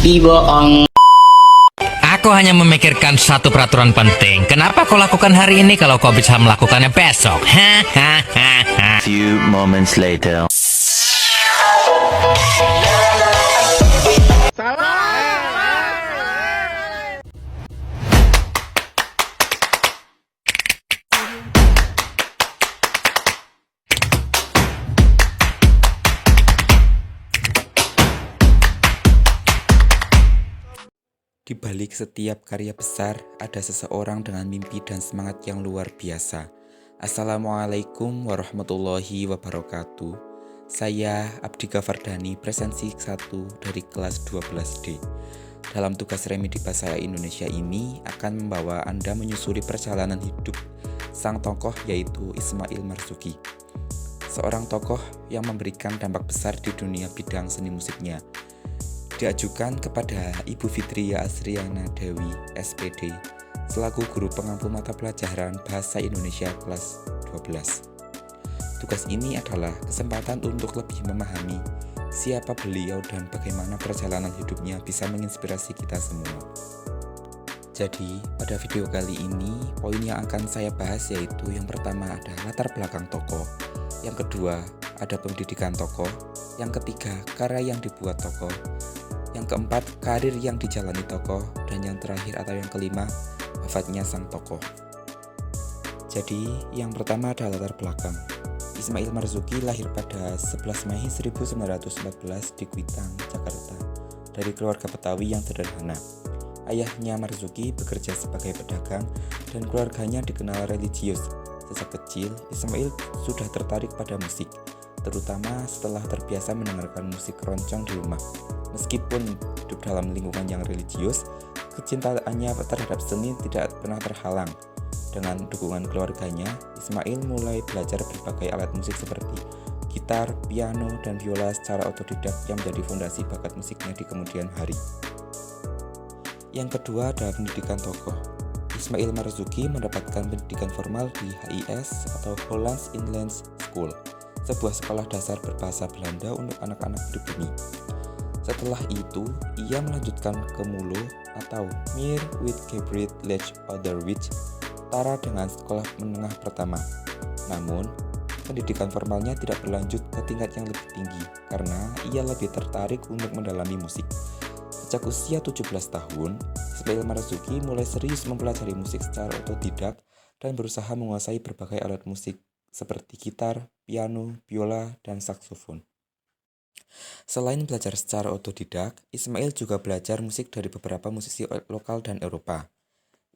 Dibohong. Aku hanya memikirkan satu peraturan penting. Kenapa kau lakukan hari ini kalau kau bisa melakukannya besok? Hahaha. Few moments later. Di balik setiap karya besar, ada seseorang dengan mimpi dan semangat yang luar biasa. Assalamualaikum warahmatullahi wabarakatuh. Saya Abdika Fardani, presensi 1 dari kelas 12D. Dalam tugas Remi di Bahasa Indonesia ini akan membawa Anda menyusuri perjalanan hidup sang tokoh yaitu Ismail Marzuki. Seorang tokoh yang memberikan dampak besar di dunia bidang seni musiknya. Diajukan kepada Ibu Fitria Asriana Dewi, SPD, selaku guru pengampu mata pelajaran Bahasa Indonesia kelas 12. Tugas ini adalah kesempatan untuk lebih memahami siapa beliau dan bagaimana perjalanan hidupnya bisa menginspirasi kita semua. Jadi, pada video kali ini, poin yang akan saya bahas yaitu yang pertama ada latar belakang tokoh, yang kedua ada pendidikan tokoh, yang ketiga karya yang dibuat tokoh, yang keempat, karir yang dijalani tokoh, dan yang terakhir atau yang kelima, wafatnya sang tokoh. Jadi, yang pertama adalah latar belakang. Ismail Marzuki lahir pada 11 Mei 1914 di Kuitang, Jakarta, dari keluarga Betawi yang sederhana. Ayahnya Marzuki bekerja sebagai pedagang dan keluarganya dikenal religius. Sejak kecil, Ismail sudah tertarik pada musik, terutama setelah terbiasa mendengarkan musik keroncong di rumah. Meskipun hidup dalam lingkungan yang religius, kecintaannya terhadap seni tidak pernah terhalang. Dengan dukungan keluarganya, Ismail mulai belajar berbagai alat musik seperti gitar, piano, dan biola secara otodidak yang menjadi fondasi bakat musiknya di kemudian hari. Yang kedua adalah pendidikan tokoh. Ismail Marzuki mendapatkan pendidikan formal di HIS atau Hollands Inland School, sebuah sekolah dasar berbahasa Belanda untuk anak-anak pribumi. Setelah itu, ia melanjutkan ke MULO atau Meer with Gebright Lech Onderwijs, setara dengan sekolah menengah pertama. Namun, pendidikan formalnya tidak berlanjut ke tingkat yang lebih tinggi karena ia lebih tertarik untuk mendalami musik. Sejak usia 17 tahun, Ismail Marzuki mulai serius mempelajari musik secara otodidak dan berusaha menguasai berbagai alat musik seperti gitar, piano, biola, dan saksofon. Selain belajar secara otodidak, Ismail juga belajar musik dari beberapa musisi lokal dan Eropa.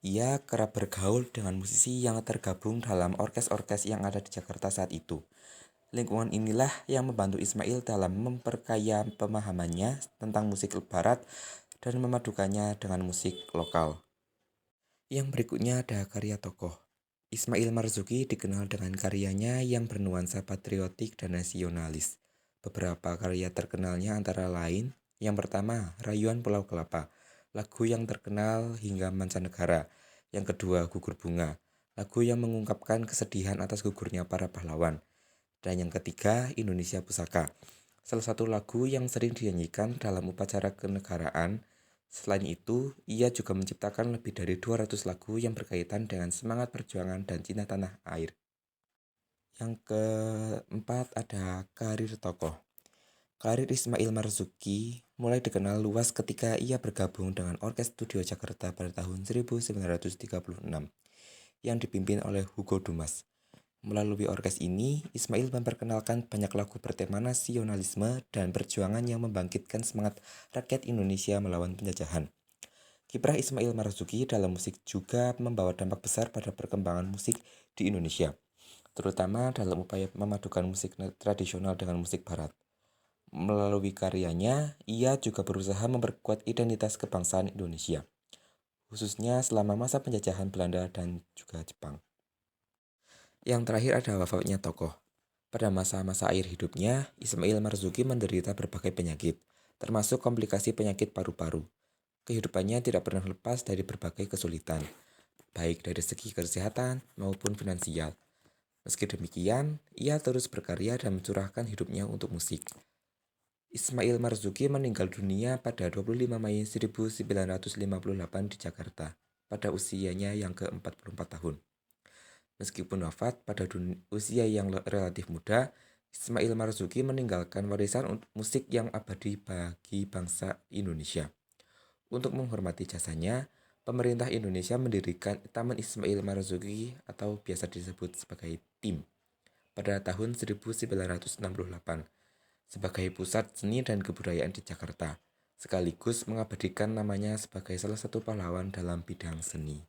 Ia kerap bergaul dengan musisi yang tergabung dalam orkes-orkes yang ada di Jakarta saat itu. Lingkungan inilah yang membantu Ismail dalam memperkaya pemahamannya tentang musik barat dan memadukannya dengan musik lokal. Yang berikutnya ada karya tokoh. Ismail Marzuki dikenal dengan karyanya yang bernuansa patriotik dan nasionalis. Beberapa karya terkenalnya antara lain, yang pertama, Rayuan Pulau Kelapa, lagu yang terkenal hingga mancanegara. Yang kedua, Gugur Bunga, lagu yang mengungkapkan kesedihan atas gugurnya para pahlawan. Dan yang ketiga, Indonesia Pusaka, salah satu lagu yang sering dinyanyikan dalam upacara kenegaraan. Selain itu, ia juga menciptakan lebih dari 200 lagu yang berkaitan dengan semangat perjuangan dan cinta tanah air. Yang keempat ada karir tokoh. Karir Ismail Marzuki mulai dikenal luas ketika ia bergabung dengan Orkes Studio Jakarta pada tahun 1936 yang dipimpin oleh Hugo Dumas. Melalui orkes ini, Ismail memperkenalkan banyak lagu bertema nasionalisme dan perjuangan yang membangkitkan semangat rakyat Indonesia melawan penjajahan. Kiprah Ismail Marzuki dalam musik juga membawa dampak besar pada perkembangan musik di Indonesia, terutama dalam upaya memadukan musik tradisional dengan musik barat. Melalui karyanya, ia juga berusaha memperkuat identitas kebangsaan Indonesia, khususnya selama masa penjajahan Belanda dan juga Jepang. Yang terakhir ada wafatnya tokoh. Pada masa-masa akhir hidupnya, Ismail Marzuki menderita berbagai penyakit, termasuk komplikasi penyakit paru-paru. Kehidupannya tidak pernah lepas dari berbagai kesulitan, baik dari segi kesehatan maupun finansial. Meski demikian, ia terus berkarya dan mencurahkan hidupnya untuk musik. Ismail Marzuki meninggal dunia pada 25 Mei 1958 di Jakarta pada usianya yang ke-44 tahun. Meskipun wafat pada usia yang relatif muda, Ismail Marzuki meninggalkan warisan musik yang abadi bagi bangsa Indonesia. Untuk menghormati jasanya, pemerintah Indonesia mendirikan Taman Ismail Marzuki atau biasa disebut sebagai TIM pada tahun 1968 sebagai pusat seni dan kebudayaan di Jakarta, sekaligus mengabadikan namanya sebagai salah satu pahlawan dalam bidang seni.